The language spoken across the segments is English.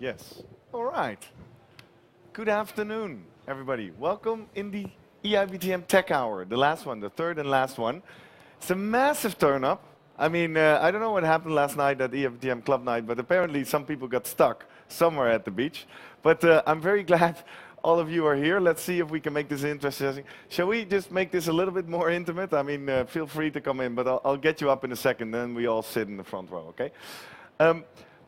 Yes. All right. Good afternoon, everybody. Welcome in the Eibtm Tech Hour, the last one, the third and last one. It's a massive turn-up. I mean, I don't know what happened last night at Eibtm Club Night, but apparently some people got stuck somewhere at the beach. But I'm very glad all of you are here. Let's see if we can make this interesting. Shall we just make this a little bit more intimate? I mean, feel free to come in, but I'll get you up in a second, then we all sit in the front row, okay?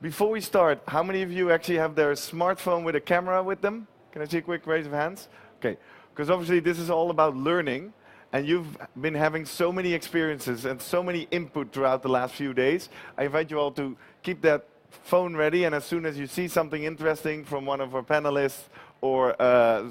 Before we start, how many of you actually have their smartphone with a camera with them? Can I see a quick raise of hands? Okay, because obviously this is all about learning, and you've been having so many experiences and so many input throughout the last few days. I invite you all to keep that phone ready, and as soon as you see something interesting from one of our panelists or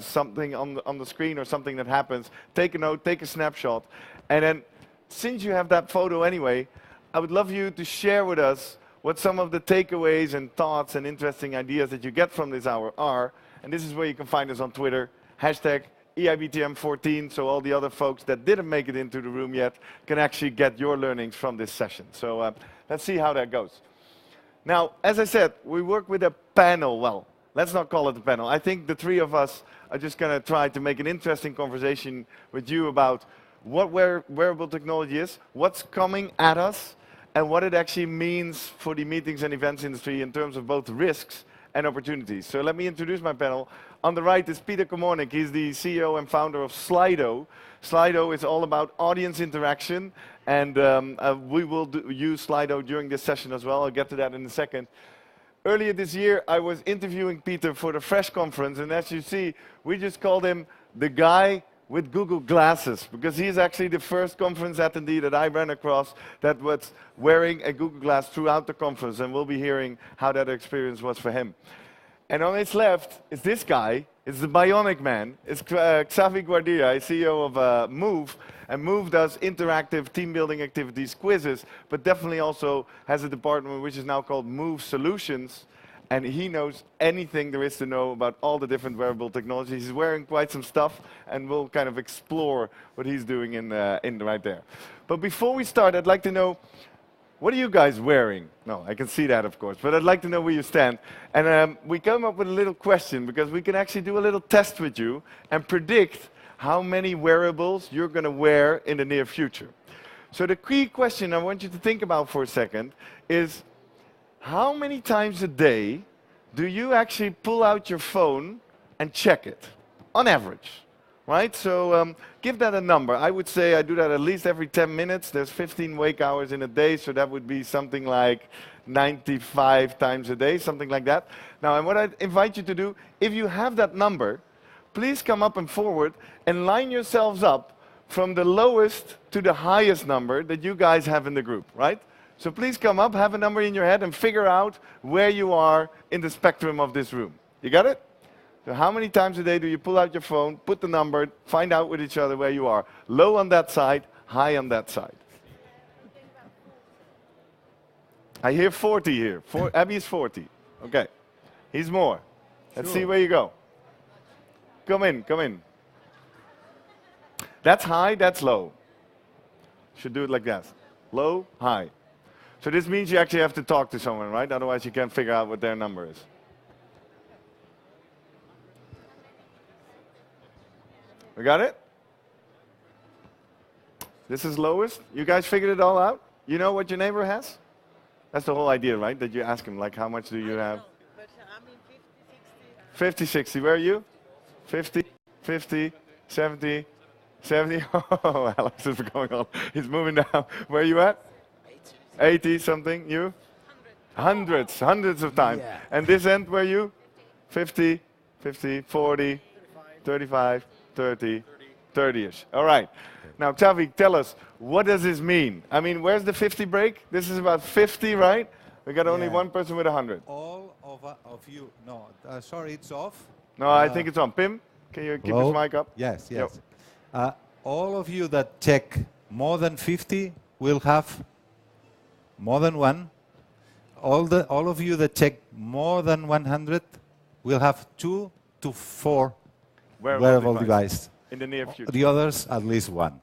something on the screen or something that happens, take a note, take a snapshot, and then since you have that photo anyway, I would love you to share with us what some of the takeaways and thoughts and interesting ideas that you get from this hour are. And this is where you can find us on Twitter, hashtag Eibtm14, so all the other folks that didn't make it into the room yet can actually get your learnings from this session. So let's see how that goes. Now, as I said, we work with a panel. Well, let's not call it a panel. I think the three of us are just going to try to make an interesting conversation with you about what wearable technology is, what's coming at us, and what it actually means for the meetings and events industry in terms of both risks and opportunities. So let me introduce my panel. On the right is Peter Komornik. He's the CEO and founder of Slido. Slido is all about audience interaction, and we will use Slido during this session as well. I'll get to that in a second. Earlier this year, I was interviewing Peter for the Fresh conference, and as you see, we just called him the guy with Google glasses, because he's actually the first conference attendee that I ran across that was wearing a Google Glass throughout the conference, and we'll be hearing how that experience was for him. And on his left is this guy. It's the bionic man. It's Xavi Guardia, CEO of Move, and Move does interactive team-building activities, quizzes, but definitely also has a department which is now called Move Solutions, and he knows anything there is to know about all the different wearable technologies. He's wearing quite some stuff, and we'll kind of explore what he's doing in right there. But before we start, I'd like to know, what are you guys wearing? No, I can see that, of course, but I'd like to know where you stand. And we came up with a little question, because we can actually do a little test with you and predict how many wearables you're going to wear in the near future. So the key question I want you to think about for a second is, how many times a day do you actually pull out your phone and check it, on average, right? So give that a number. I would say I do that at least every 10 minutes. There's 15 wake hours in a day, so that would be something like 95 times a day, something like that. Now, and what I invite you to do, if you have that number, please come up and forward and line yourselves up from the lowest to the highest number that you guys have in the group, right? So please come up, have a number in your head, and figure out where you are in the spectrum of this room. You got it? So how many times a day do you pull out your phone, put the number, find out with each other where you are? Low on that side, high on that side. I hear 40 here. Abby's 40. Okay. He's more. Let's see where you go. Come in, come in. That's high, that's low. Should do it like that. Low, high. So this means you actually have to talk to someone, right? Otherwise you can't figure out what their number is. We got it? This is lowest. You guys figured it all out? You know what your neighbor has? That's the whole idea, right? That you ask him, like, how much do you have? But I'm in 50, 50, 60. 60. Where are you? 50, 50, 70, 70. Oh, Alex is going on. He's moving down. Where are you at? 80 something. You? Hundreds of times. Yeah. And this end, where are you? 50, 50, 40, 35, 30, 30-ish. All right. Now, Xavi, tell us, what does this mean? I mean, where's the 50 break? This is about 50, right? We got only one person with 100. All of you, no, sorry, it's off. No, I think it's on. Pim, can you keep his mic up? Yes, Yep. yes. All of you that check more than 50 will have more than one. All of you that check more than 100 will have 2 to 4 wearable devices. In the near future. The others, at least one.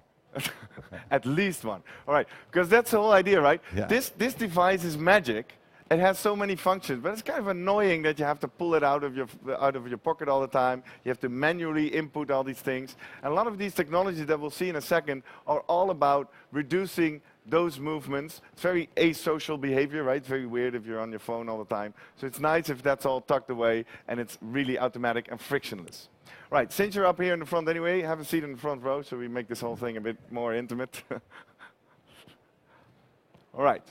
At least one. All right, because that's the whole idea, right? Yeah. This device is magic, it has so many functions, but it's kind of annoying that you have to pull it out of your pocket all the time. You have to manually input all these things. And a lot of these technologies that we'll see in a second are all about reducing those movements. It's very asocial behavior, right? It's very weird if you're on your phone all the time. So it's nice if that's all tucked away and it's really automatic and frictionless. Right, since you're up here in the front anyway, have a seat in the front row so we make this whole thing a bit more intimate. All right.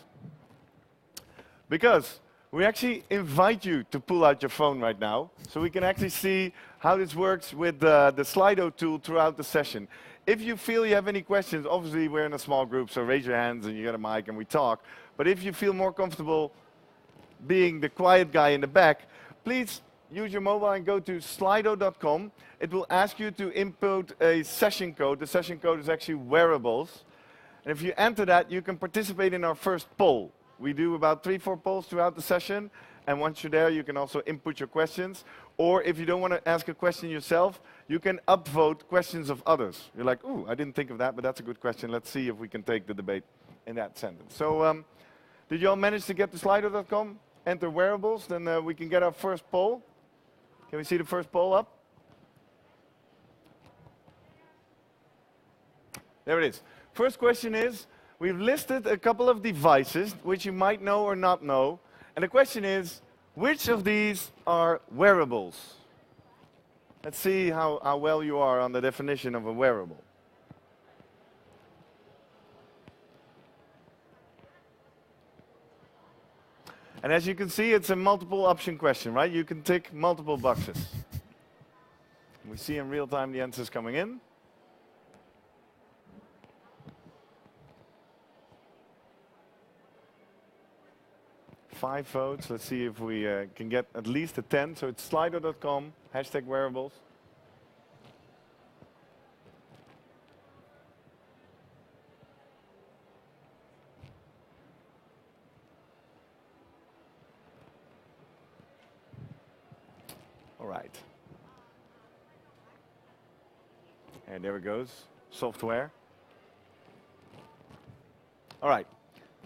Because we actually invite you to pull out your phone right now so we can actually see how this works with the Slido tool throughout the session. If you feel you have any questions, obviously we're in a small group, so raise your hands and you get a mic and we talk. But if you feel more comfortable being the quiet guy in the back, please use your mobile and go to slido.com. It will ask you to input a session code. The session code is actually Wearables. And if you enter that, you can participate in our first poll. We do about 3-4 polls throughout the session. And once you're there, you can also input your questions. Or if you don't want to ask a question yourself, you can upvote questions of others. You're like, ooh, I didn't think of that, but that's a good question. Let's see if we can take the debate in that sentence. So did you all manage to get to slido.com? Enter Wearables, then we can get our first poll. Can we see the first poll up? There it is. First question is, we've listed a couple of devices which you might know or not know. And the question is, which of these are wearables? Let's see how well you are on the definition of a wearable. And as you can see, it's a multiple option question, right? You can tick multiple boxes. We see in real time the answers coming in. Five votes. Let's see if we can get at least a 10. So it's slido.com, hashtag wearables. All right. And there it goes, software. All right.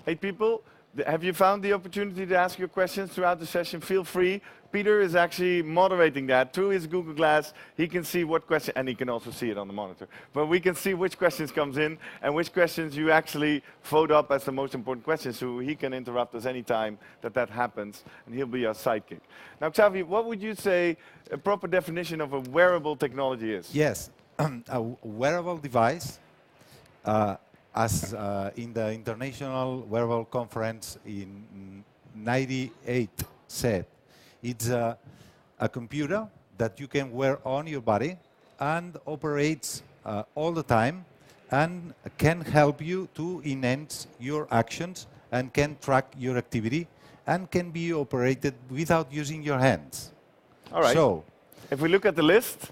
8 people. Have you found the opportunity to ask your questions throughout the session? Feel free. Peter is actually moderating that. Through his Google Glass, he can see what question, and he can also see it on the monitor. But we can see which questions comes in and which questions you actually vote up as the most important questions, so he can interrupt us anytime that happens, and he'll be our sidekick. Now, Xavi, what would you say a proper definition of a wearable technology is? Yes, a wearable device as in the International Wearable Conference in '98 said, it's a computer that you can wear on your body and operates all the time and can help you to enhance your actions and can track your activity and can be operated without using your hands. All right. So, if we look at the list,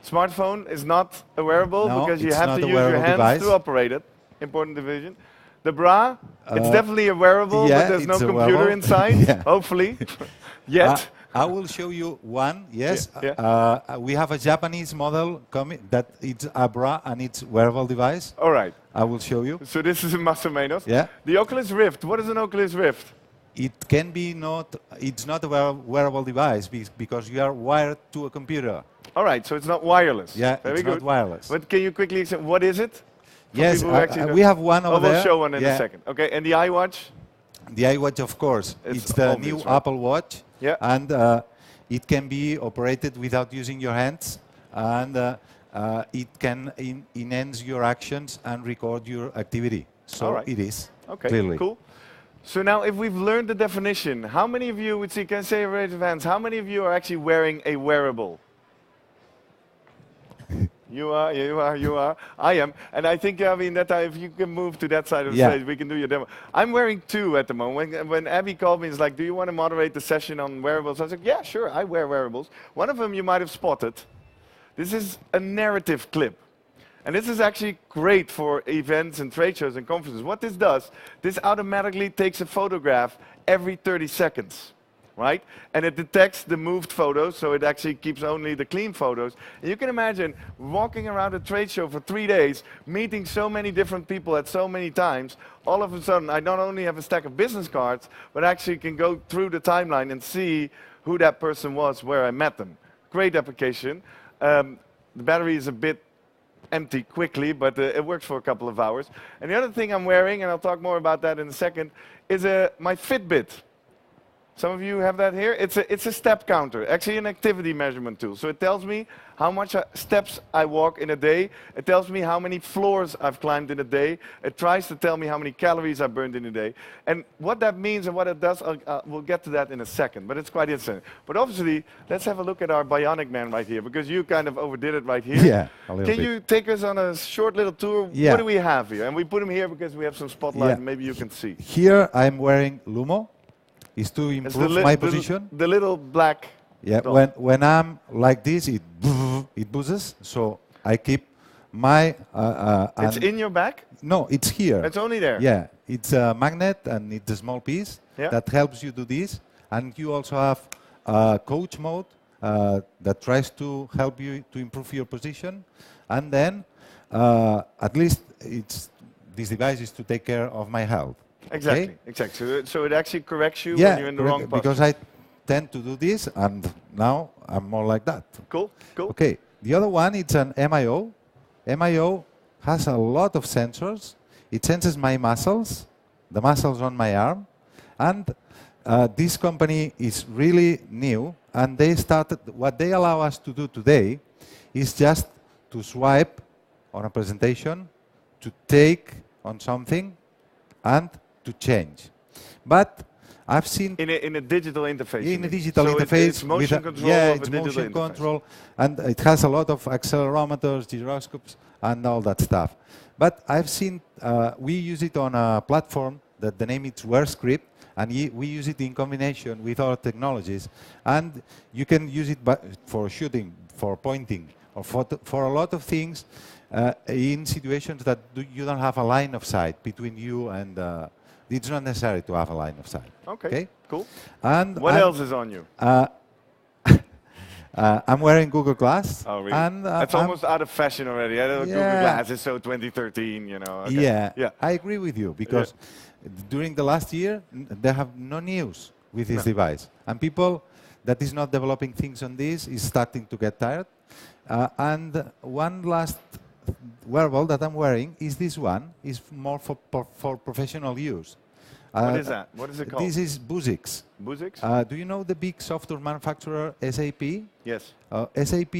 smartphone is not a wearable because you have to use your hands to operate it. Important division. The bra, it's definitely a wearable, but there's no computer inside, hopefully. Yet. I will show you one, yes. We have a Japanese model coming that it's a bra and it's wearable device. All right. I will show you. So this is a más o menos. Yeah. The Oculus Rift, what is an Oculus Rift? It can be it's not a wearable device because you are wired to a computer. All right, so it's not wireless. Yeah, very it's good. not wireless. But can you quickly say, what is it? Yes, we have one over there. We'll show one in a second. Okay, and the iWatch? The iWatch, of course. It's the obvious, new right? Apple Watch. Yeah. And it can be operated without using your hands. And it can enhance your actions and record your activity. So it is, clearly. Cool. So now if we've learned the definition, how many of you would see, can I say a raise of hands, how many of you are actually wearing a wearable? You are. I am. And I think, I mean, that if you can move to that side of the stage, we can do your demo. I'm wearing 2 at the moment. When Abby called me, it's like, do you want to moderate the session on wearables? I was like, yeah, sure, I wear wearables. One of them you might have spotted. This is a narrative clip. And this is actually great for events and trade shows and conferences. What this does, this automatically takes a photograph every 30 seconds. right? And it detects the moved photos, so it actually keeps only the clean photos. And you can imagine walking around a trade show for 3 days, meeting so many different people at so many times. All of a sudden, I not only have a stack of business cards, but actually can go through the timeline and see who that person was, where I met them. Great application. The battery is a bit empty quickly, but it works for a couple of hours. And the other thing I'm wearing, and I'll talk more about that in a second, is my Fitbit. Some of you have that here. It's a step counter, actually an activity measurement tool. So it tells me how much steps I walk in a day. It tells me how many floors I've climbed in a day. It tries to tell me how many calories I burned in a day. And what that means and what it does, we'll get to that in a second, but it's quite interesting. But obviously, let's have a look at our bionic man right here, because you kind of overdid it right here. Yeah, a little Can bit. you take us on a short little tour? Yeah. What do we have here? And we put him here because we have some spotlight, Yeah. and maybe you can see. Here I'm wearing Lumo. Is to It's improve my position. The little black Yeah, dot. when I'm like this, it buzzes. So I keep my. It's in your back? No, it's here. It's only there? Yeah, it's a magnet and it's a small piece Yeah. that helps you do this. And you also have a coach mode that tries to help you to improve your position. And then at least this device is to take care of my health. Exactly, Okay? exactly. So it actually corrects you Yeah, when you're in the wrong posture. because I tend to do this, and now I'm more like that. Cool, cool. Okay, the other one, it's an MIO. MIO has a lot of sensors. It senses my muscles, the muscles on my arm, and this company is really new, and they started, what they allow us to do today is just to swipe on a presentation, to take on something, and to change. But I've seen In a digital interface. in you a mean. digital So interface It's motion with control yeah, of it's a digital motion interface. control, and it has a lot of accelerometers, gyroscopes, and all that stuff. But I've seen we use it on a platform that the name is WearScript, and we use it in combination with other technologies. And you can use it for shooting, for pointing, or for a lot of things in situations that you don't have a line of sight between you and. It's not necessary to have a line of sight. Okay, cool. And What else is on you? I'm wearing Google Glass. Oh, really? And, That's I'm- almost out of fashion already. I don't know, Google Yeah. Glass is so 2013, you know. Okay. Yeah, Yeah. I agree with you because during the last year, they have no news with this device. And people that is not developing things on this is starting to get tired. And one last wearable that I'm wearing is this one. Is more for professional use. What is that? What is it called? This is Buzix. Buzix? Do you know the big software manufacturer SAP? Yes. SAP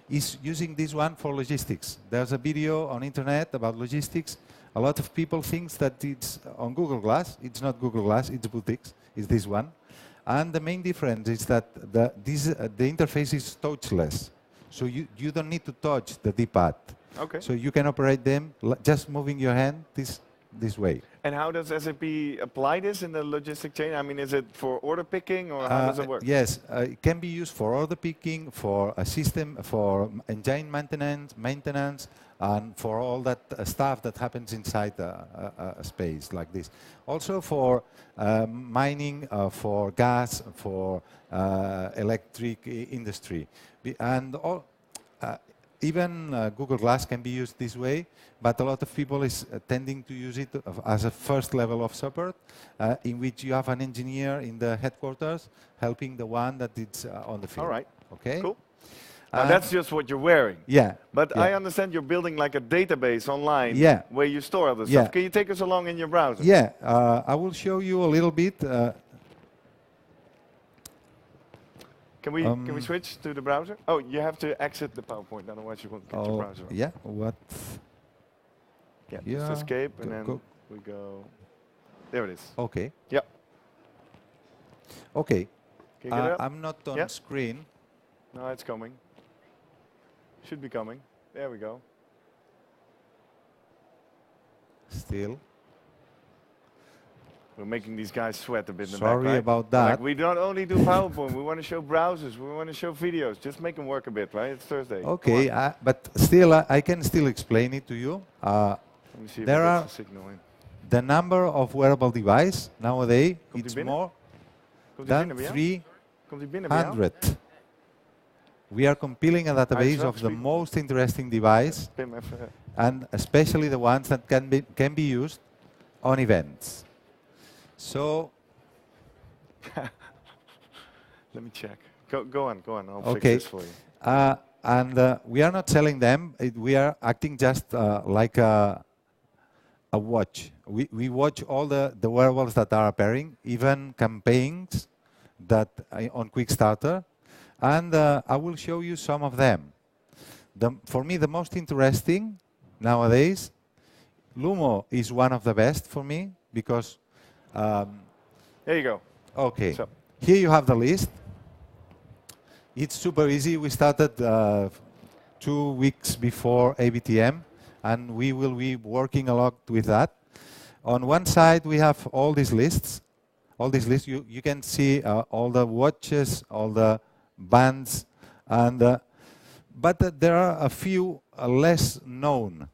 is using this one for logistics. There's a video on internet about logistics. A lot of people think that it's on Google Glass. It's not Google Glass, it's Buzix. It's this one. And the main difference is that the interface is touchless. So you don't need to touch the D-pad. Okay. So you can operate them just moving your hand this way. And how does SAP apply this in the logistic chain? I mean, is it for order picking, or how does it work? Yes, it can be used for order picking, for a system, for engine maintenance, and for all that stuff that happens inside a space like this. Also for mining, for gas, for electric industry. And even Google Glass can be used this way, but a lot of people is tending to use it as a first level of support, in which you have an engineer in the headquarters helping the one that is on the field. All right. Okay. Cool. Now that's just what you're wearing. Yeah. But yeah. I understand you're building like a database online Yeah. where you store all this Yeah. stuff. Can you take us along in your browser? Yeah. I will show you a little bit. Can we switch to the browser? Oh, you have to exit the PowerPoint, otherwise you won't get your browser. Yeah. What? Yeah, Yeah. just escape and Go- then go. we go. There it is. Okay. Yeah. Okay. Can you get it up? I'm not on Yeah. screen. No, it's coming. Should be coming. There we go. Still. We're making these guys sweat a bit in the back, Sorry right? about Like, that. we don't only do PowerPoint. We want to show browsers. We want to show videos. Just make them work a bit, right? It's Thursday. Come Okay, on. but still, I can still explain it to you. Let me see if there it are gets the signal in. The number of wearable device nowadays, Komt it's die binnen? more. than Komt die binnen bij jou? 300. We are compiling a database of the most interesting device, Pim, even. and especially the ones that can be used on events. So, Let me check. Go on. I'll fix okay. this for you. And we are not selling them. We are acting just like a watch. We watch all the wearables that are appearing, even campaigns that on Quickstarter, and I will show you some of them. For me, the most interesting nowadays, Lumo is one of the best for me because. There you go. Okay. So. Here you have the list. It's super easy. We started 2 weeks before Eibtm, and we will be working a lot with that. On one side, we have all these lists. All these lists, you can see all the watches, all the bands, and but there are a few less known.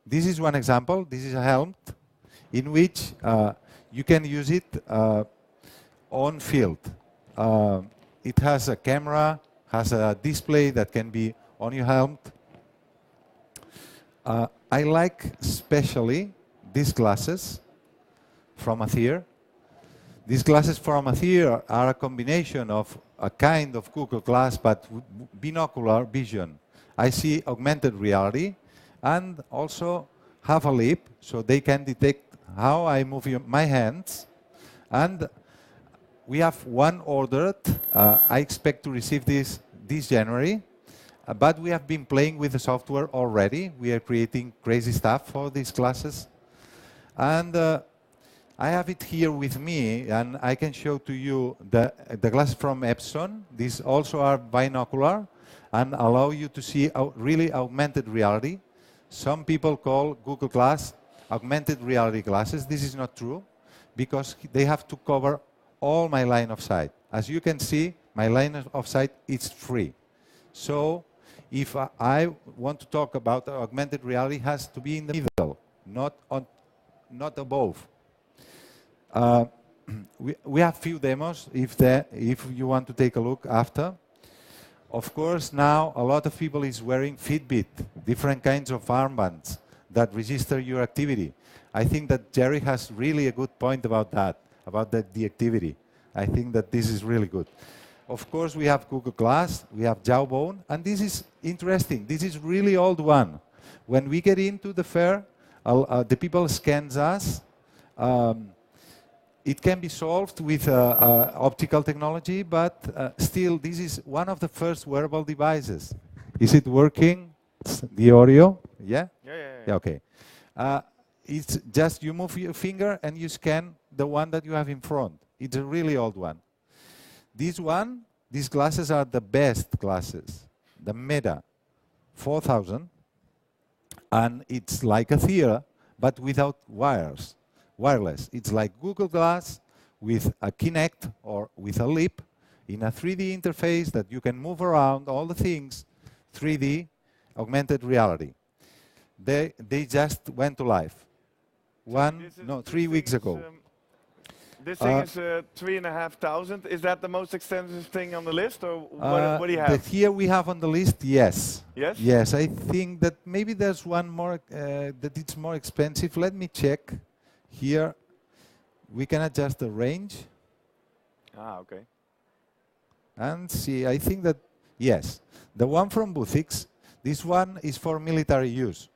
This is one example. This is a helmet in which you can use it on field. It has a camera, has a display that can be on your helmet. I like especially these glasses from Aether. These glasses from Aether are a combination of a kind of Google Glass but binocular vision. I see augmented reality and also have a lip so they can detect how I move my hands. And we have one ordered. I expect to receive this January. But we have been playing with the software already. We are creating crazy stuff for these glasses. And I have it here with me, and I can show to you the glasses from Epson. These also are binocular and allow you to see really augmented reality. Some people call Google Glass augmented reality glasses. This is not true because they have to cover all my line of sight. As you can see, my line of sight is free. So if I want to talk about augmented reality, it has to be in the middle, not above. We have few demos if you want to take a look after. Of course, now a lot of people is wearing Fitbit, different kinds of armbands that register your activity. I think that Jerry has really a good point about that, about the activity. I think that this is really good. Of course, we have Google Glass, we have Jawbone, and this is interesting. This is really old one. When we get into the fair, the people scans us. It can be solved with optical technology, but still, this is one of the first wearable devices. Is it working? The audio? Yeah? Yeah, okay. It's just you move your finger and you scan the one that you have in front. It's a really old one. These glasses are the best glasses. The Meta 4000, and it's like a Aether, but without wireless. It's like Google Glass with a Kinect or with a lip in a 3D interface that you can move around all the things, 3D, augmented reality. They just went to life. 3 weeks ago. This thing is 3,500. Is that the most expensive thing on the list, or what do you have? Here we have on the list, yes. Yes? Yes, I think that maybe there's one more that it's more expensive. Let me check. Here we can adjust the range. Ah, okay. And see, I think that, yes, the one from Boothix, this one is for military use.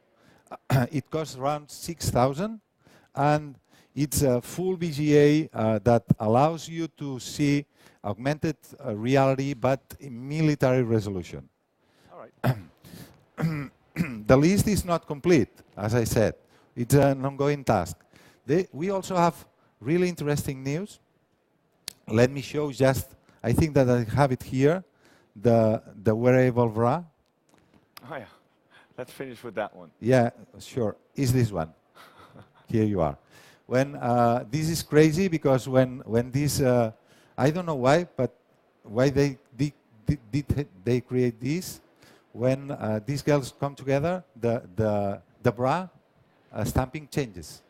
It costs around 6,000, and it's a full VGA that allows you to see augmented reality, but in military resolution. All right. The list is not complete, as I said. It's an ongoing task. We also have really interesting news. Let me show just, I think that I have it here, the wearable bra. Oh yeah, let's finish with that one. Yeah, sure. Is this one? Here you are. When this is crazy because when this, I don't know why, but why they create this? When these girls come together, the bra stamping changes.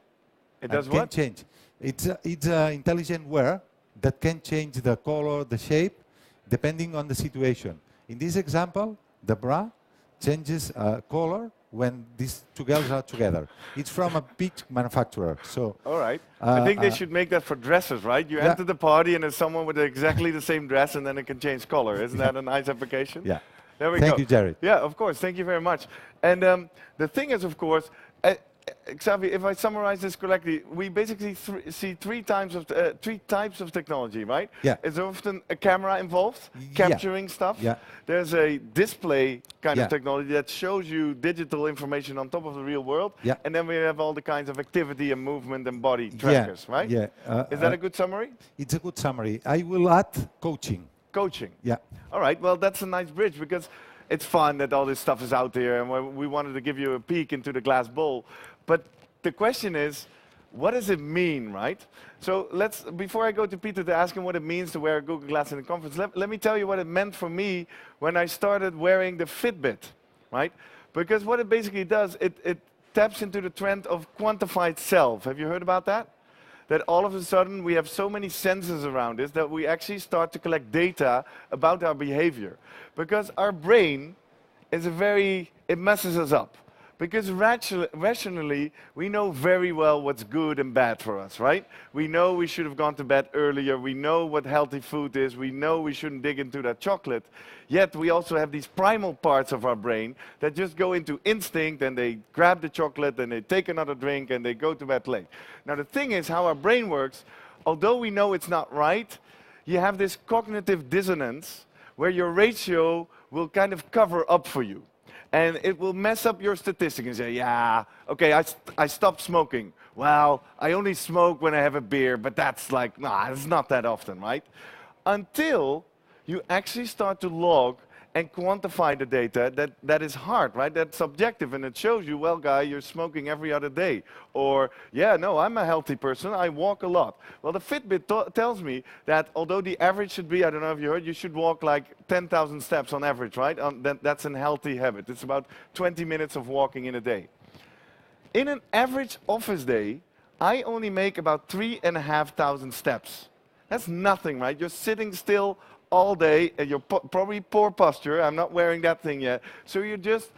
It does can what? change. It's intelligent wear. that can change the color, the shape, depending on the situation. In this example, the bra changes color when these two girls are together. It's from a big manufacturer. So, all right. I think they should make that for dresses, right? You enter the party and there's someone with exactly the same dress and then it can change color. Isn't that a nice application? Yeah. There we go. Thank you, Jared. Yeah, of course. Thank you very much. And the thing is, of course, Xavi, if I summarize this correctly, we basically see three types of technology, right? Yeah. Is there often a camera involved, capturing stuff? Yeah. There's a display kind of technology that shows you digital information on top of the real world. Yeah. And then we have all the kinds of activity and movement and body trackers, right? Yeah. Is that a good summary? It's a good summary. I will add coaching. Coaching. Yeah. All right. Well, that's a nice bridge because it's fun that all this stuff is out there, and we wanted to give you a peek into the glass bowl. But the question is, what does it mean, right? So before I go to Peter to ask him what it means to wear a Google Glass in a conference, let me tell you what it meant for me when I started wearing the Fitbit, right? Because what it basically does, it taps into the trend of quantified self. Have you heard about that? That all of a sudden we have so many sensors around us that we actually start to collect data about our behavior. Because our brain is it messes us up. Because rationally, we know very well what's good and bad for us, right? We know we should have gone to bed earlier. We know what healthy food is. We know we shouldn't dig into that chocolate. Yet we also have these primal parts of our brain that just go into instinct and they grab the chocolate and they take another drink and they go to bed late. Now the thing is how our brain works, although we know it's not right, you have this cognitive dissonance where your ratio will kind of cover up for you. And it will mess up your statistic and say, yeah, okay, I stopped smoking. Well, I only smoke when I have a beer, but that's like, nah, it's not that often, right? Until you actually start to log and quantify the data that is hard, right? That's subjective, and it shows you, well, guy, you're smoking every other day. Or, yeah, no, I'm a healthy person, I walk a lot. Well, the Fitbit tells me that although the average should be, I don't know if you heard, you should walk like 10,000 steps on average, right? That's a healthy habit. It's about 20 minutes of walking in a day. In an average office day, I only make about 3,500 steps. That's nothing, right? You're sitting still all day, and you're probably poor posture. I'm not wearing that thing yet. So you're just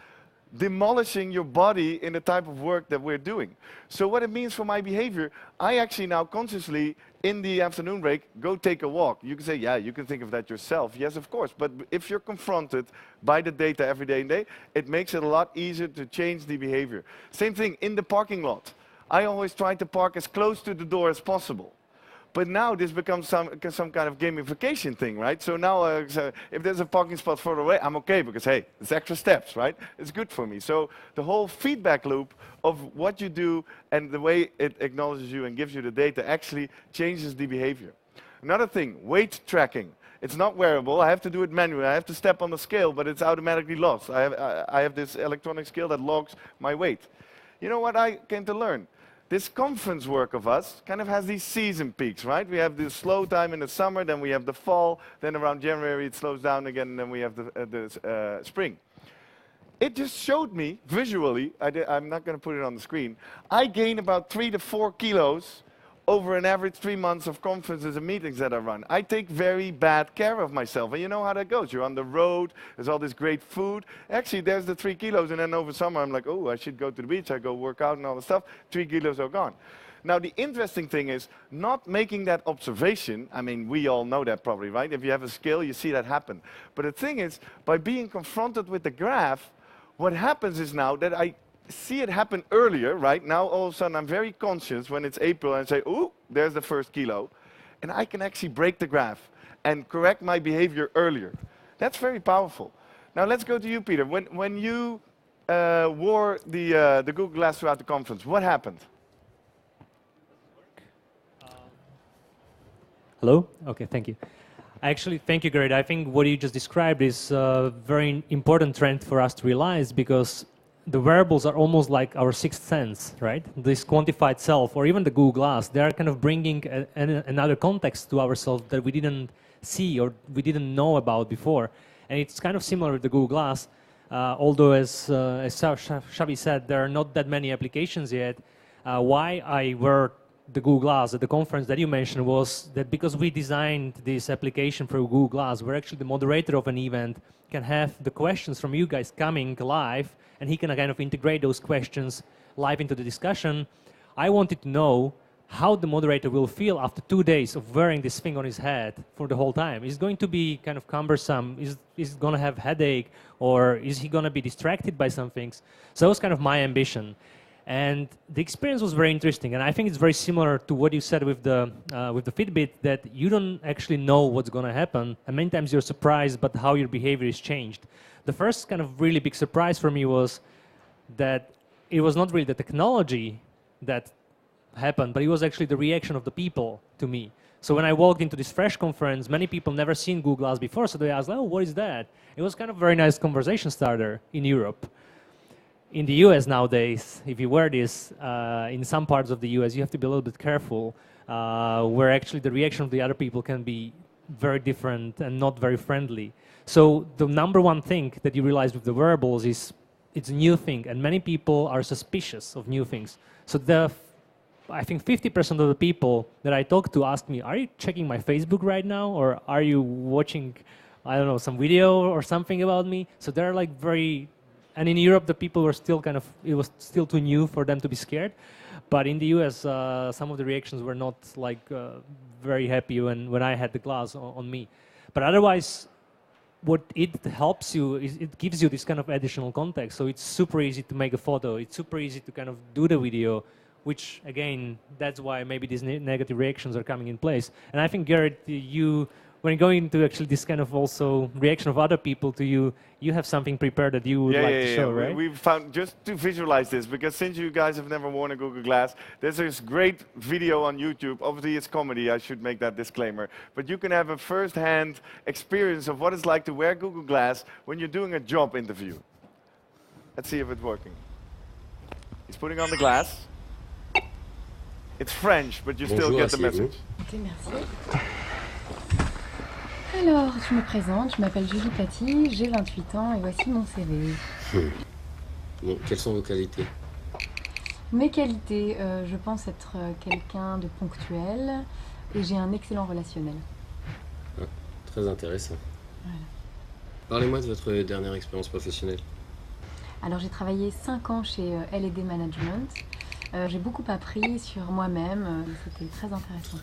demolishing your body in the type of work that we're doing. So what it means for my behavior, I actually now consciously, in the afternoon break, go take a walk. You can say, yeah, you can think of that yourself. Yes, of course. But if you're confronted by the data every day and day, it makes it a lot easier to change the behavior. Same thing in the parking lot. I always try to park as close to the door as possible. But now this becomes some kind of gamification thing, right? So now if there's a parking spot further away, I'm okay because, hey, it's extra steps, right? It's good for me. So the whole feedback loop of what you do and the way it acknowledges you and gives you the data actually changes the behavior. Another thing, weight tracking. It's not wearable. I have to do it manually. I have to step on the scale, but it's automatically logged. I have this electronic scale that logs my weight. You know what I came to learn? This conference work of us kind of has these season peaks, right? We have this slow time in the summer, then we have the fall, then around January it slows down again, and then we have the spring. It just showed me visually, I'm not going to put it on the screen, I gain about 3 to 4 kilos over an average 3 months of conferences and meetings that I run. I take very bad care of myself, and you know how that goes. You're on the road, there's all this great food. Actually, there's the 3 kilos, and then over summer I'm like, oh, I should go to the beach, I go work out and all the stuff. 3 kilos are gone. Now, the interesting thing is not making that observation. I mean, we all know that probably, right? If you have a scale, you see that happen. But the thing is, by being confronted with the graph, what happens is now that I see it happen earlier, right? Now, all of a sudden, I'm very conscious when it's April and say, ooh, there's the first kilo. And I can actually break the graph and correct my behavior earlier. That's very powerful. Now, let's go to you, Peter. When you wore the Google Glass throughout the conference, what happened? Hello? Okay, thank you. Actually, thank you, Gerrit. I think what you just described is a very important trend for us to realize because the wearables are almost like our sixth sense, right? This quantified self, or even the Google Glass, they are kind of bringing another context to ourselves that we didn't see or we didn't know about before. And it's kind of similar with the Google Glass, although as Xavi said, there are not that many applications yet. Why I wear the Google Glass at the conference that you mentioned was that because we designed this application for Google Glass, where actually the moderator of an event can have the questions from you guys coming live, and he can kind of integrate those questions live into the discussion. I wanted to know how the moderator will feel after 2 days of wearing this thing on his head for the whole time. Is it going to be kind of cumbersome? Is he going to have headache? Or is he going to be distracted by some things? So that was kind of my ambition. And the experience was very interesting. And I think it's very similar to what you said with the Fitbit, that you don't actually know what's going to happen. And many times you're surprised by how your behavior is changed. The first kind of really big surprise for me was that it was not really the technology that happened, but it was actually the reaction of the people to me. So when I walked into this Fresh conference, many people never seen Google Glass before, so they asked, oh, what is that? It was kind of a very nice conversation starter in Europe. In the US nowadays, if you wear this, in some parts of the US, you have to be a little bit careful, where actually the reaction of the other people can be very different and not very friendly. So the number one thing that you realize with the wearables is it's a new thing, and many people are suspicious of new things. So I think 50% of the people that I talk to ask me, are you checking my Facebook right now? Or are you watching, I don't know, some video or something about me? So they're like very, and in Europe, the people were still kind of, it was still too new for them to be scared. But in the US, some of the reactions were not like very happy when I had the glass on me. But otherwise, what it helps you is it gives you this kind of additional context. So it's super easy to make a photo. It's super easy to kind of do the video, which again, that's why maybe these negative reactions are coming in place. And I think, Garrett, you, when going into actually this kind of also reaction of other people to you, you have something prepared that you would like to show, right? We've found, just to visualize this, because since you guys have never worn a Google Glass, there's this great video on YouTube. Obviously, it's comedy, I should make that disclaimer. But you can have a first-hand experience of what it's like to wear Google Glass when you're doing a job interview. Let's see if it's working. He's putting on the glass. It's French, but you still get the message. Ok, merci. Alors, je me présente, je m'appelle Julie Paty, j'ai 28 ans et voici mon CV. Bon, quelles sont vos qualités? Mes qualités, je pense être quelqu'un de ponctuel et j'ai un excellent relationnel. Ah, très intéressant. Voilà. Parlez-moi de votre dernière expérience professionnelle. Alors, j'ai travaillé 5 ans chez L&D Management. J'ai beaucoup appris sur moi-même, c'était très intéressant.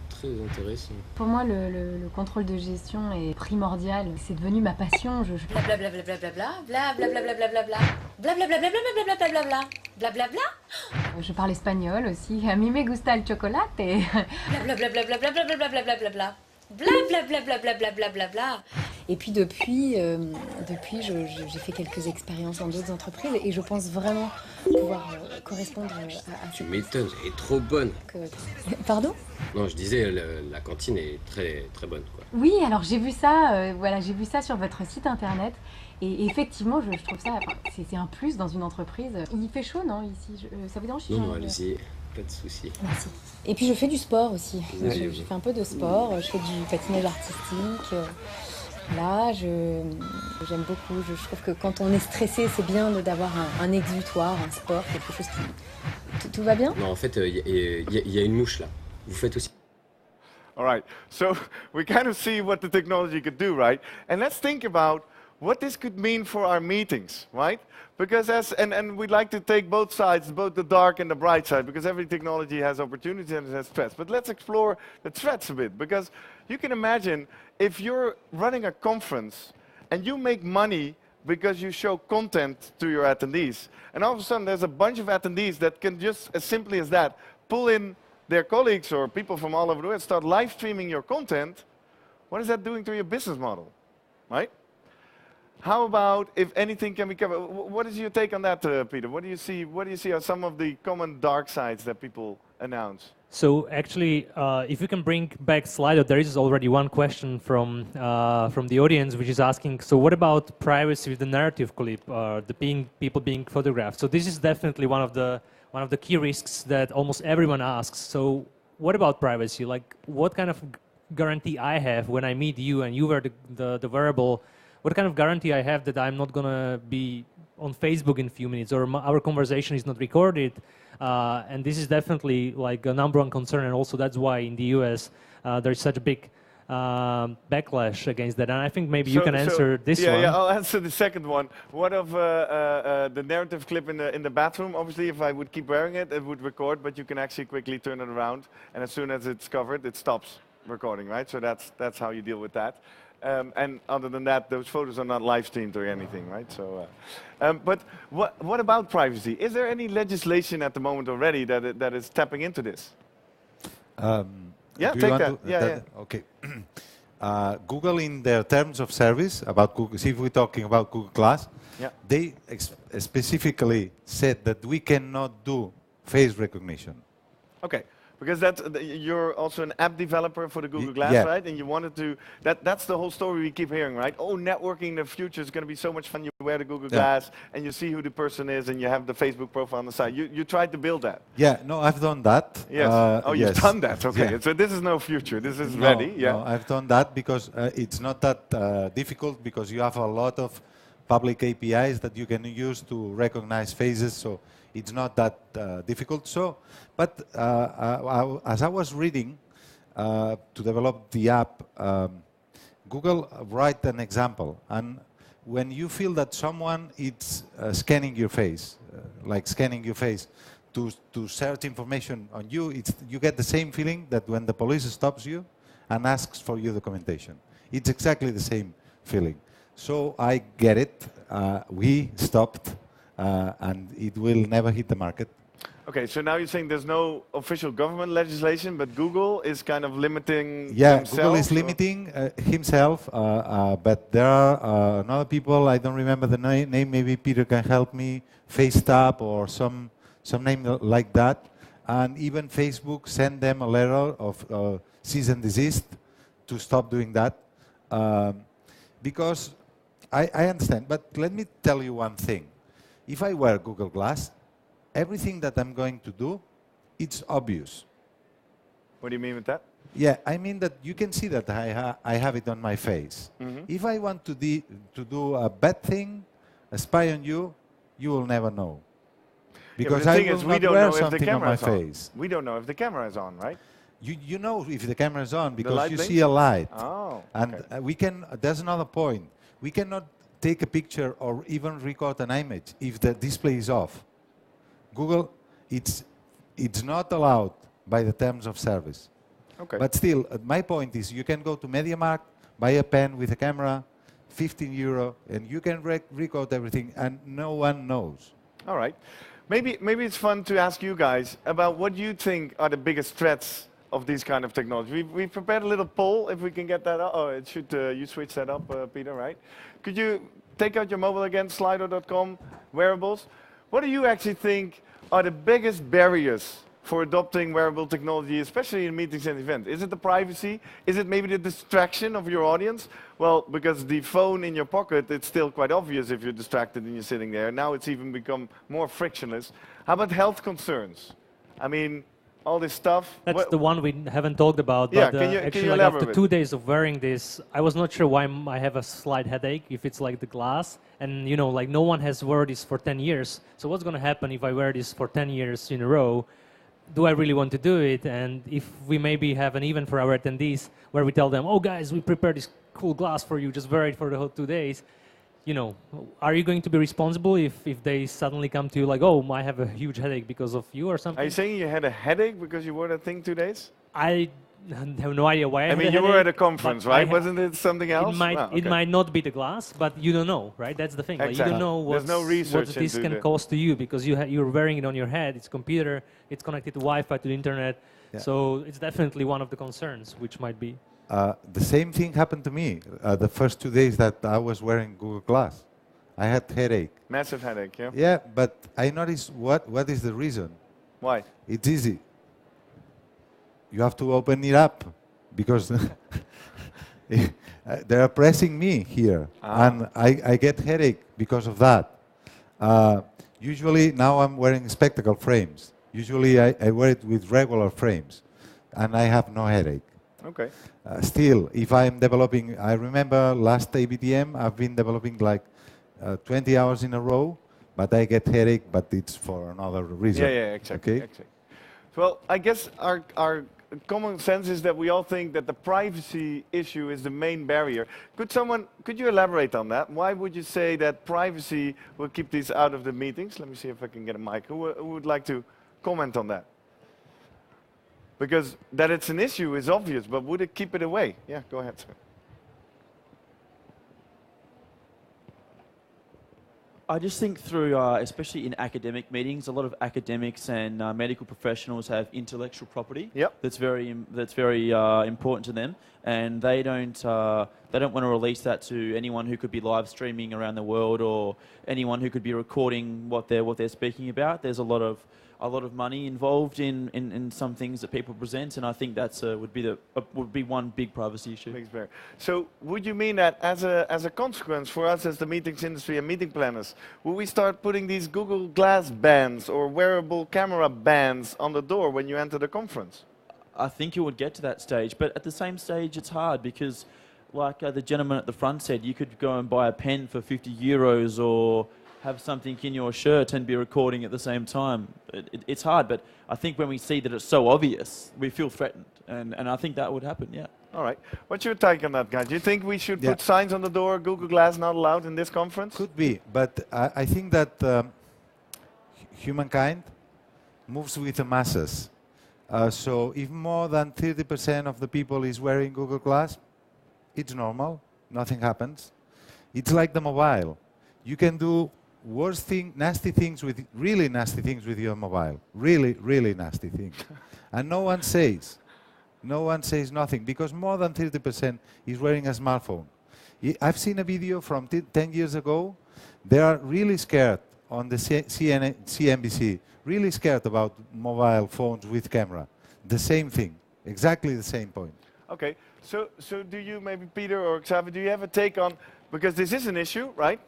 Très intéressant. Pour moi, le contrôle de gestion est primordial. C'est devenu ma passion. Je parle espagnol aussi. A mí me gusta el chocolate. Et puis depuis j'ai fait quelques expériences dans d'autres entreprises et je pense vraiment pouvoir correspondre à Tu m'étonnes, elle est trop bonne. Pardon? Non, je disais, la cantine est très bonne, quoi. Oui, alors j'ai vu ça, voilà, j'ai vu ça sur votre site internet et effectivement, je trouve ça, enfin, c'est un plus dans une entreprise. Il fait chaud, non, ici? Ça vous dérange si Non, allez-y, pas de souci. Merci. Et puis je fais du sport aussi. Je fais un peu de sport, je fais du patinage artistique. Là, j'aime beaucoup. Je trouve que quand on est stressé, c'est bien d'avoir un exutoire, un sport, quelque chose qui... Tout va bien? Non, en fait, il y a une mouche là. Vous faites aussi. All right, so we kind of see what the technology could do, right? And let's think about what this could mean for our meetings, right? Because and we'd like to take both sides, both the dark and the bright side, because every technology has opportunities and it has threats. But let's explore the threats a bit, because you can imagine if you're running a conference and you make money because you show content to your attendees, and all of a sudden there's a bunch of attendees that can just, as simply as that, pull in their colleagues or people from all over the world, start live streaming your content, what is that doing to your business model, right? How about if anything can be covered? What is your take on that, Peter? What do you see are some of the common dark sides that people announce? So actually, if you can bring back Slido, there is already one question from the audience, which is asking, so what about privacy with the narrative clip, people being photographed? So this is definitely one of the key risks that almost everyone asks. So what about privacy? Like, what kind of guarantee I have when I meet you and you wear the wearable? What kind of guarantee I have that I'm not going to be on Facebook in a few minutes, or our conversation is not recorded? And this is definitely like a number one concern, and also that's why in the US there's such a big backlash against that. And I think maybe you can answer this one. Yeah, I'll answer the second one. What of the narrative clip in the bathroom? Obviously, if I would keep wearing it, it would record, but you can actually quickly turn it around, and as soon as it's covered, it stops recording, right? So that's how you deal with that. And other than that, those photos are not live streamed or anything, right? So, but what about privacy? Is there any legislation at the moment already that is tapping into this? Yeah, Do you take want that. to- Yeah. Okay. Google, in their terms of service about Google, see if we're talking about Google Glass, Yeah. they specifically said that we cannot do face recognition. Okay, because you're also an app developer for the Google Glass, yeah. right? And you wanted to. That's the whole story we keep hearing, right? Oh, networking in the future is going to be so much fun. You wear the Google Glass and you see who the person is, and you have the Facebook profile on the side. You tried to build that. Yeah, no, I've done that. Yes. Oh, yes. you've done that. Okay. Yeah. So this is no future. This is No, ready. Yeah. No, I've done that because it's not that difficult, because you have a lot of public APIs that you can use to recognize faces, so it's not that difficult. So, but as I was reading to develop the app, Google write an example, and when you feel that someone is scanning your face, like scanning your face to search information on you, you get the same feeling that when the police stops you and asks for your documentation. It's exactly the same feeling. So I get it. We stopped, and it will never hit the market. Okay, so now you're saying there's no official government legislation, but Google is kind of limiting Yeah, himself, Google is or? limiting himself, but there are other people, I don't remember the name, maybe Peter can help me, FaceTap or some name like that. And even Facebook sent them a letter of cease and desist to stop doing that. Because I understand, but let me tell you one thing. If I wear Google Glass, everything that I'm going to do, it's obvious. What do you mean with that? Yeah, I mean that you can see that I have it on my face. Mm-hmm. If I want to do a bad thing, a spy on you, you will never know. Because the I thing will is, we not don't wear know if the something on camera my is on. face. We don't know if the camera is on, right? You know if the camera is on because light you blinks? see a light. Oh, And okay. we can, there's another point. We cannot take a picture or even record an image if the display is off. Google, it's not allowed by the terms of service. Okay. But still, my point is you can go to MediaMarkt, buy a pen with a camera, 15 euro, and you can record everything, and no one knows. All right. Maybe it's fun to ask you guys about what you think are the biggest threats of these kind of technology. We've prepared a little poll, if we can get that up. Oh, it should, you switch that up, Peter, right? Could you take out your mobile again, slido.com, wearables? What do you actually think are the biggest barriers for adopting wearable technology, especially in meetings and events? Is it the privacy? Is it maybe the distraction of your audience? Well, because the phone in your pocket, it's still quite obvious if you're distracted and you're sitting there. Now it's even become more frictionless. How about health concerns? I mean, all this stuff. That's the one we haven't talked about. Yeah, But can you actually, like elaborate after a bit? 2 days of wearing this, I was not sure why I have a slight headache. If it's like the glass, and you know, like no one has worn this for 10 years. So what's going to happen if I wear this for 10 years in a row? Do I really want to do it? And if we maybe have an event for our attendees where we tell them, oh guys, we prepared this cool glass for you, just wear it for the whole 2 days. You know, are you going to be responsible if they suddenly come to you like, oh, I have a huge headache because of you or something? Are you saying you had a headache because you wore that thing 2 days? I have no idea why. I mean, you were at a conference, but I right? ha- Wasn't it something else? It might not be the glass, but you don't know, right? That's the thing. Like, you Exactly. don't know There's no research what this into can the- cause to you because you're wearing it on your head. It's computer. It's connected to Wi-Fi, to the internet. Yeah. So it's definitely one of the concerns, which might be. The same thing happened to me the first 2 days that I was wearing Google Glass. I had headache. Massive headache, yeah? Yeah, but I noticed what is the reason. Why? It's easy. You have to open it up because they are pressing me here, and I get headache because of that. Usually now I'm wearing spectacle frames. Usually I wear it with regular frames, and I have no headache. Okay. Still, if I'm developing, I remember last Eibtm, I've been developing like 20 hours in a row but I get headache, but it's for another reason. Yeah, exactly. Okay? Exactly. Well, I guess our common sense is that we all think that the privacy issue is the main barrier. Could you elaborate on that? Why would you say that privacy will keep these out of the meetings? Let me see if I can get a mic. Who would like to comment on that? Because that it's an issue is obvious, but would it keep it away? Yeah, go ahead, sir. I just think through, especially in academic meetings, a lot of academics and medical professionals have intellectual property. Yep. That's very important to them, and they don't want to release that to anyone who could be live streaming around the world or anyone who could be recording what they're speaking about. There's a lot of money involved in some things that people present, and I think that's would be one big privacy issue. So would you mean that as a consequence for us as the meetings industry and meeting planners, will we start putting these Google Glass bans or wearable camera bans on the door when you enter the conference? I think it would get to that stage, but at the same stage it's hard because, like the gentleman at the front said, you could go and buy a pen for 50 euros or have something in your shirt and be recording at the same time. It's hard, but I think when we see that it's so obvious, we feel threatened, and I think that would happen, yeah. All right. What's your take on that, guy? Do you think we should put signs on the door, Google Glass not allowed in this conference? Could be, but I think that humankind moves with the masses. So if more than 30% of the people is wearing Google Glass, it's normal, nothing happens. It's like the mobile. You can do nasty things with your mobile. Really, really nasty things. And no one says nothing, because more than 30% is wearing a smartphone. I've seen a video from 10 years ago. They are really scared on the CNBC, really scared about mobile phones with camera. The same thing, exactly the same point. Okay, so do you, maybe Peter or Xavier, do you have a take on, because this is an issue, right?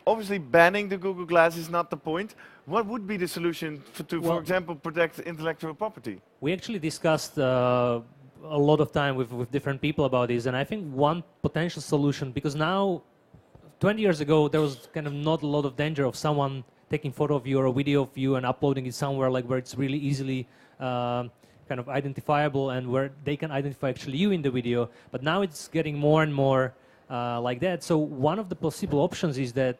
Obviously, banning the Google Glass is not the point. What would be the solution for example, protect intellectual property? We actually discussed a lot of time with different people about this, and I think one potential solution, because now, 20 years ago, there was kind of not a lot of danger of someone taking photo of you or a video of you and uploading it somewhere like where it's really easily kind of identifiable and where they can identify actually you in the video. But now it's getting more and more like that. So one of the possible options is that,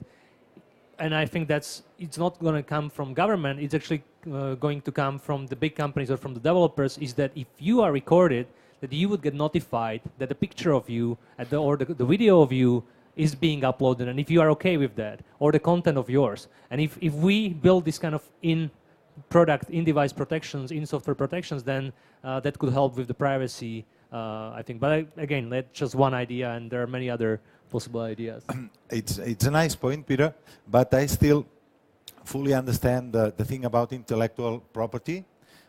and I think it's not going to come from government, it's actually going to come from the big companies or from the developers, is that if you are recorded, that you would get notified that the picture of you or the video of you is being uploaded, and if you are okay with that, or the content of yours. And if we build this kind of in-product, in-device protections, in-software protections, then that could help with the privacy, I think. But again, that's just one idea, and there are many other possible ideas. It's a nice point, Peter, but I still fully understand the thing about intellectual property,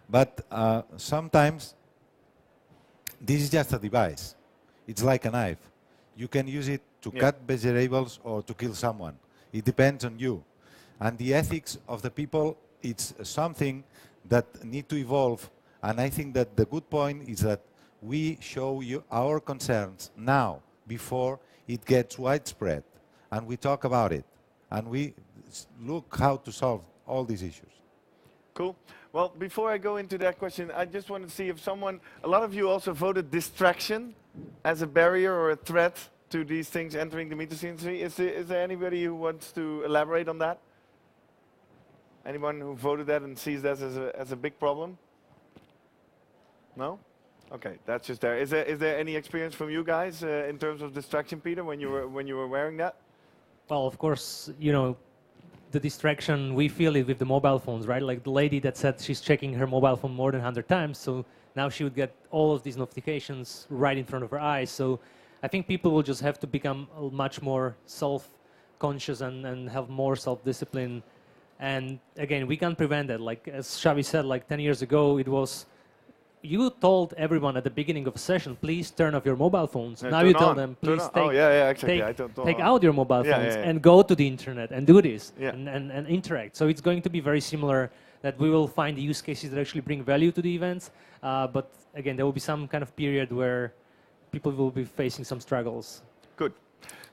but sometimes this is just a device. It's like a knife. You can use it to cut vegetables or to kill someone. It depends on you. And the ethics of the people, it's something that need to evolve, and I think that the good point is that we show you our concerns now, before it gets widespread, and we talk about it, and we look how to solve all these issues. Cool. Well, before I go into that question, I just want to see if a lot of you also voted distraction as a barrier or a threat to these things entering the meeting industry. Is there anybody who wants to elaborate on that? Anyone who voted that and sees that as a big problem? No? Okay, that's just there. Is there any experience from you guys in terms of distraction, Peter, when you were wearing that? Well, of course, you know, the distraction, we feel it with the mobile phones, right? Like the lady that said she's checking her mobile phone more than 100 times, so now she would get all of these notifications right in front of her eyes. So I think people will just have to become much more self-conscious and have more self-discipline. And again, we can't prevent that. Like as Xavi said, like 10 years ago, it was, you told everyone at the beginning of a session, please turn off your mobile phones. Now you tell them, please take out your mobile phones and go to the internet and do this and interact. So it's going to be very similar, that we will find use cases that actually bring value to the events. But again, there will be some kind of period where people will be facing some struggles. Good.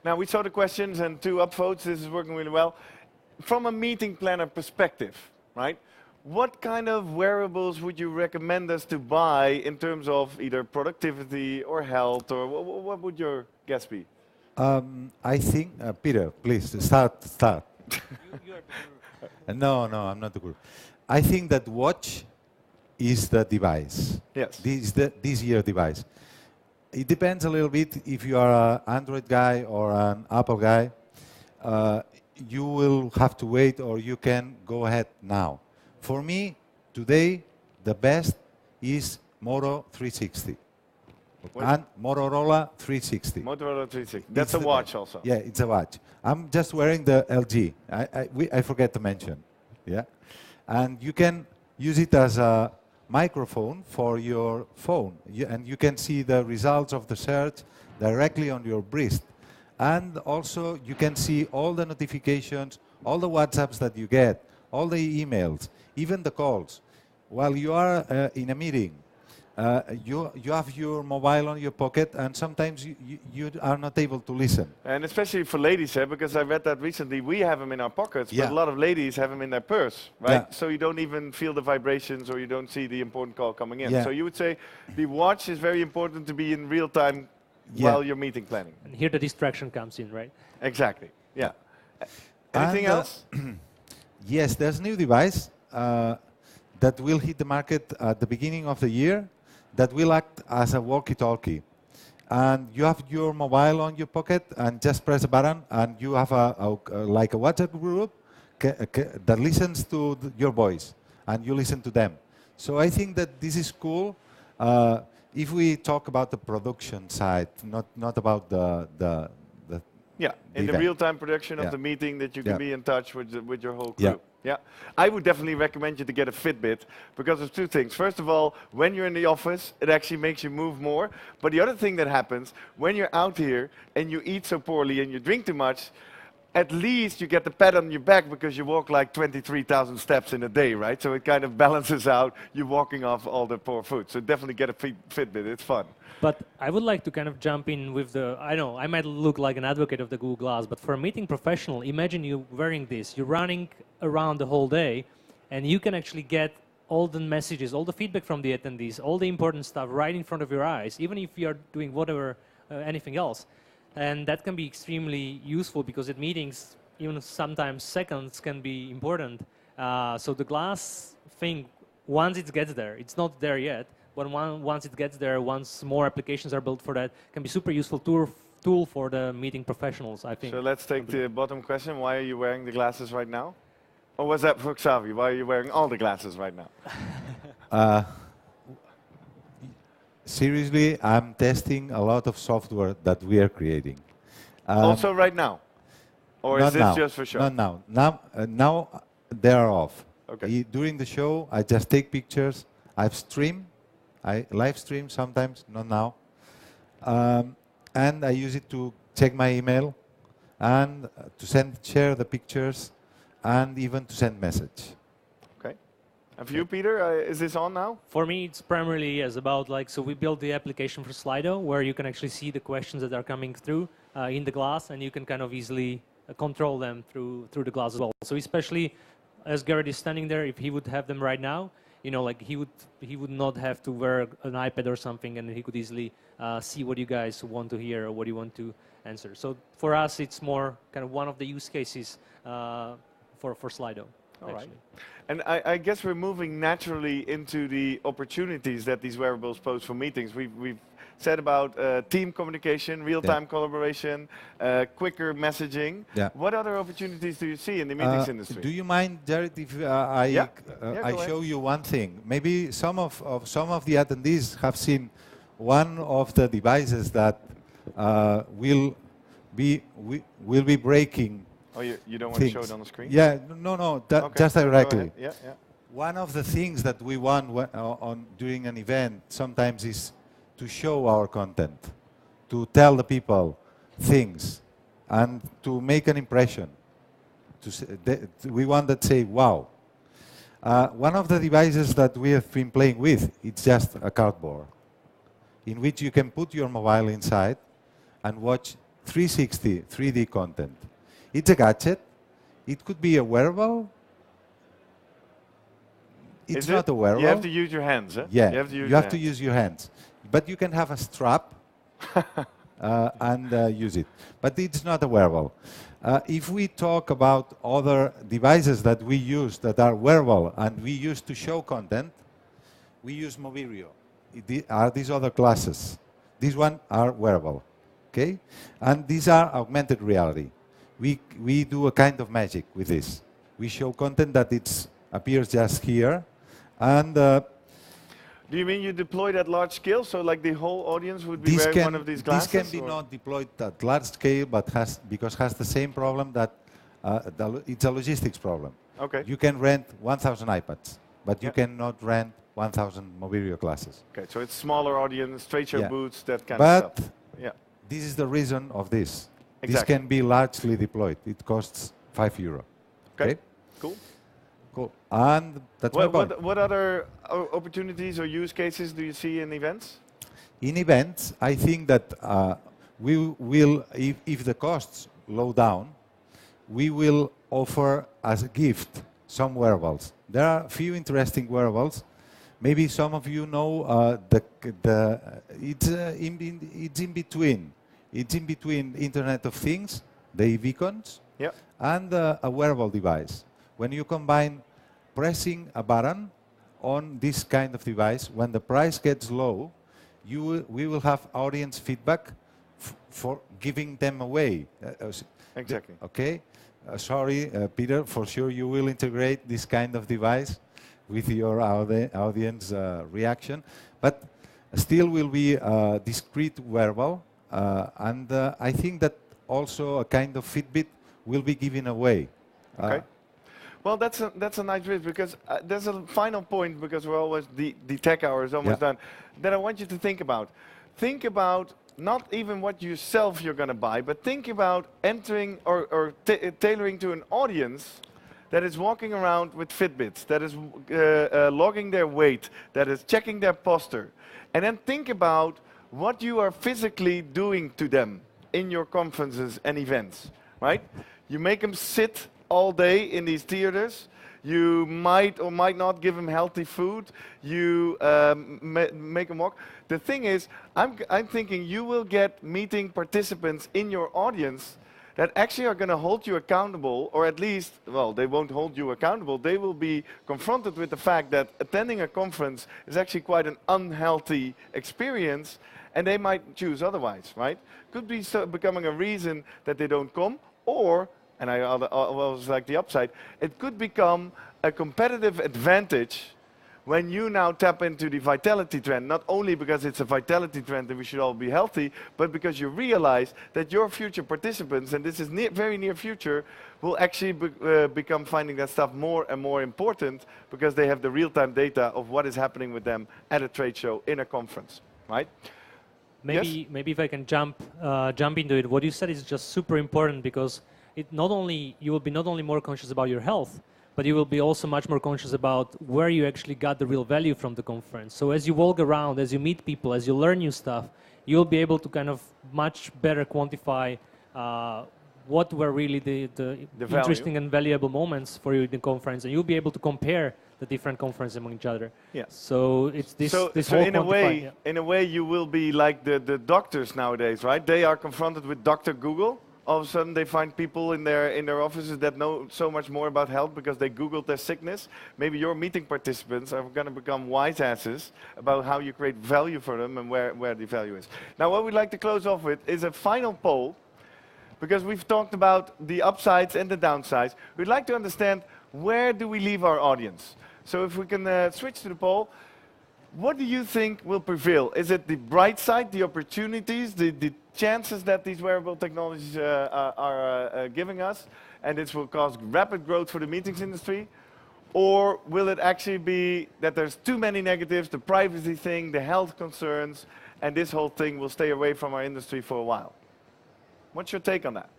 Now we saw the questions and 2 upvotes. This is working really well. from a meeting planner perspective, right? What kind of wearables would you recommend us to buy in terms of either productivity or health, or what would your guess be? I think, Peter, please start. No, I'm not the guru. I think that watch is the device. Yes. This year device. It depends a little bit if you are an Android guy or an Apple guy. You will have to wait, or you can go ahead now. For me, today, the best is Moto 360. What? And Motorola 360. Motorola 360. That's a the watch best. also. Yeah, it's a watch. I'm just wearing the LG. I forget to mention. Yeah, and you can use it as a microphone for your phone, and you can see the results of the search directly on your wrist. And also, you can see all the notifications, all the WhatsApps that you get, all the emails, even the calls. While you are in a meeting, you have your mobile on your pocket, and sometimes you are not able to listen. And especially for ladies, because I read that recently, we have them in our pockets, Yeah. but a lot of ladies have them in their purse, right? Yeah. So you don't even feel the vibrations, or you don't see the important call coming in. Yeah. So you would say the watch is very important to be in real time Yeah. while you're meeting planning. And here the distraction comes in, right? Exactly. Yeah. Anything And, else? Yes, there's a new device that will hit the market at the beginning of the year that will act as a walkie-talkie. And you have your mobile on your pocket and just press a button, and you have like a WhatsApp group that listens to your voice, and you listen to them. So I think that this is cool if we talk about the production side, not about the Yeah, in the event. real-time production of Yeah. the meeting, that you can Yeah. be in touch with your whole Yeah. crew. Yeah, I would definitely recommend you to get a Fitbit because of two things. First of all, when you're in the office, it actually makes you move more. But the other thing that happens, when you're out here and you eat so poorly and you drink too much, at least you get the pat on your back because you walk like 23,000 steps in a day, right? So it kind of balances out you walking off all the poor food. So definitely get a Fitbit, it's fun. But I would like to kind of jump in with the, I know, I might look like an advocate of the Google Glass, but for a meeting professional, imagine you wearing this. You're running around the whole day, and you can actually get all the messages, all the feedback from the attendees, all the important stuff right in front of your eyes, even if you're doing whatever, anything else. And that can be extremely useful because at meetings, even sometimes seconds can be important. So the glass thing, once it gets there, it's not there yet, but once it gets there, once more applications are built for that, can be super useful tool for the meeting professionals, I think. So let's take the bottom question. Why are you wearing the glasses right now? Or was that for Xavi? Why are you wearing all the glasses right now? Seriously, I'm testing a lot of software that we are creating. Also right now? Or is Not this now. just for show? Not now. Now they are off. Okay. During the show, I just take pictures. I live stream sometimes, not now. And I use it to check my email and to share the pictures and even to send message. Okay. And for you, Peter, is this on now? For me, it's primarily as about like, so we built the application for Slido where you can actually see the questions that are coming through in the glass, and you can kind of easily control them through the glass as well. So especially as Garrett is standing there, if he would have them right now, you know, like he would not have to wear an iPad or something, and he could easily see what you guys want to hear or what you want to answer. So for us, it's more kind of one of the use cases for Slido. All right. And I guess we're moving naturally into the opportunities that these wearables pose for meetings. We've said about team communication, real-time collaboration, quicker messaging. Yeah. What other opportunities do you see in the meetings industry? Do you mind, Jared, if I go show you one thing? Maybe some of the attendees have seen one of the devices that will be breaking. Oh, you don't want to show it on the screen? Yeah, no, Okay, just go directly. ahead. Yeah. One of the things that we want during an event sometimes is to show our content, to tell the people things, and to make an impression. We want that say, wow. One of the devices that we have been playing with, it's just a cardboard, in which you can put your mobile inside and watch 360 3D content. It's a gadget. It could be a wearable. It's Is not it? a wearable. You have to use your hands, huh? Yeah, You have to use, you have to use your hands. But you can have a strap and use it. But it's not a wearable. If we talk about other devices that we use that are wearable and we use to show content, we use Mobirio. Are these other classes? These one are wearable, okay? And these are augmented reality. We do a kind of magic with this. We show content that appears just here, and Do you mean you deploy at large scale, so like the whole audience would be wearing one of these glasses? This can be not deployed at large scale, but has the same problem that it's a logistics problem. Okay. You can rent 1,000 iPads, but you cannot rent 1,000 Mobirio classes. Okay, so it's smaller audience, trade show booths, that kind of stuff. Yeah. This is the reason of this. Exactly. This can be largely deployed. It costs €5. Okay. Cool. Cool. And that's my point. What other opportunities or use cases do you see in events? In events, I think that we will, if the costs low down, we will offer as a gift some wearables. There are a few interesting wearables. Maybe some of you know it's in between. It's in between Internet of Things, the beacons, and a wearable device. When you combine pressing a button on this kind of device, when the price gets low, we will have audience feedback for giving them away. Exactly. Okay. Sorry, Peter, for sure you will integrate this kind of device with your audience reaction, but still will be a discrete wearable, and I think that also a kind of Fitbit will be given away. Okay. Well, that's a nice bridge, because there's a final point, because we're always the tech hour is almost done, that I want you to think about. Think about not even what yourself you're going to buy, but think about entering or tailoring to an audience that is walking around with Fitbits, that is logging their weight, that is checking their posture. And then think about what you are physically doing to them in your conferences and events, right? You make them sit all day in these theaters. You might or might not give them healthy food. You make them walk. The thing is, I'm thinking you will get meeting participants in your audience that actually are going to hold you accountable, or at least, well, they won't hold you accountable. They will be confronted with the fact that attending a conference is actually quite an unhealthy experience, and they might choose otherwise, right? Could be becoming a reason that they don't come, or, and I always like the upside, it could become a competitive advantage when you now tap into the vitality trend, not only because it's a vitality trend and we should all be healthy, but because you realize that your future participants, and this is very near future, will actually become finding that stuff more and more important because they have the real-time data of what is happening with them at a trade show, in a conference, right? Maybe if I can jump into it, what you said is just super important, because you will be not only more conscious about your health, but you will be also much more conscious about where you actually got the real value from the conference. So as you walk around, as you meet people, as you learn new stuff, you'll be able to kind of much better quantify what were really the interesting and valuable moments for you in the conference, and you'll be able to compare the different conferences among each other. Yeah. So it's this. So whole in a way, you will be like the doctors nowadays, right? They are confronted with Dr. Google. All of a sudden, they find people in their offices that know so much more about health because they Googled their sickness. Maybe your meeting participants are going to become wise asses about how you create value for them and where the value is. Now, what we'd like to close off with is a final poll, because we've talked about the upsides and the downsides. We'd like to understand, where do we leave our audience? So if we can switch to the poll. What do you think will prevail? Is it the bright side, the opportunities, the chances that these wearable technologies are giving us, and this will cause rapid growth for the meetings industry? Or will it actually be that there's too many negatives, the privacy thing, the health concerns, and this whole thing will stay away from our industry for a while? What's your take on that?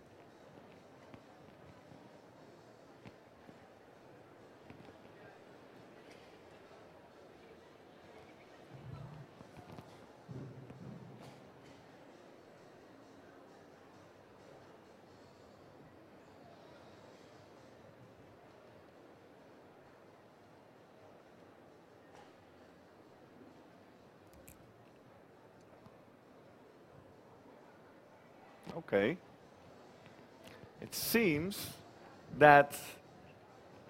Okay. It seems that,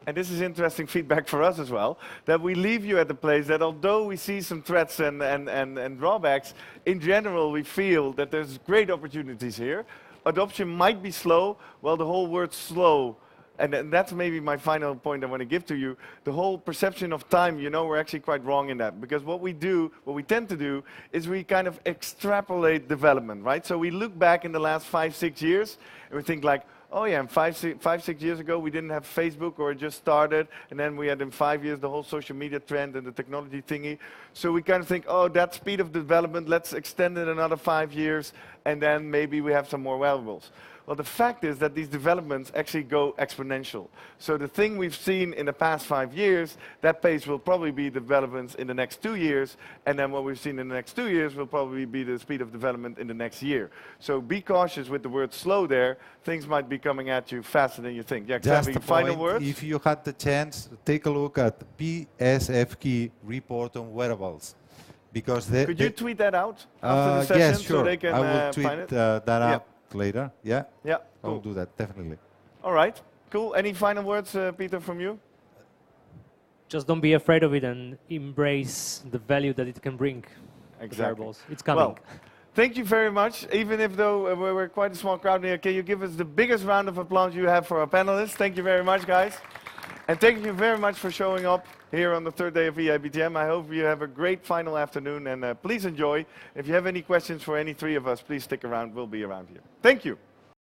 and this is interesting feedback for us as well, that we leave you at the place that although we see some threats and drawbacks, in general we feel that there's great opportunities here. Adoption might be slow. Well, the whole word slow, and that's maybe my final point I want to give to you, the whole perception of time, you know, we're actually quite wrong in that. Because what we tend to do, is we kind of extrapolate development, right? So we look back in the last 5-6 years, and we think like, oh yeah, and 5-6 years ago we didn't have Facebook or it just started, and then we had in 5 years the whole social media trend and the technology thingy. So we kind of think, oh, that speed of development, let's extend it another 5 years, and then maybe we have some more wearables. Well, the fact is that these developments actually go exponential. So the thing we've seen in the past 5 years, that pace will probably be developments in the next 2 years, and then what we've seen in the next 2 years will probably be the speed of development in the next year. So be cautious with the word slow there. Things might be coming at you faster than you think. Yeah, Just Xavi, a final point, words? if you had the chance, take a look at PSFK report on wearables. Because Could you tweet that out after the session yes, sure. so they can I will tweet find it? that Yeah. out later. Yeah, Yeah, I will cool. do that, definitely. All right, cool. Any final words, Peter, from you? Just don't be afraid of it and embrace the value that it can bring. The wearables. It's coming. Well, thank you very much. Even if though we're quite a small crowd here, can you give us the biggest round of applause you have for our panelists? Thank you very much, guys. And thank you very much for showing up here on the third day of Eibtm. I hope you have a great final afternoon, and please enjoy. If you have any questions for any three of us, please stick around. We'll be around here. Thank you.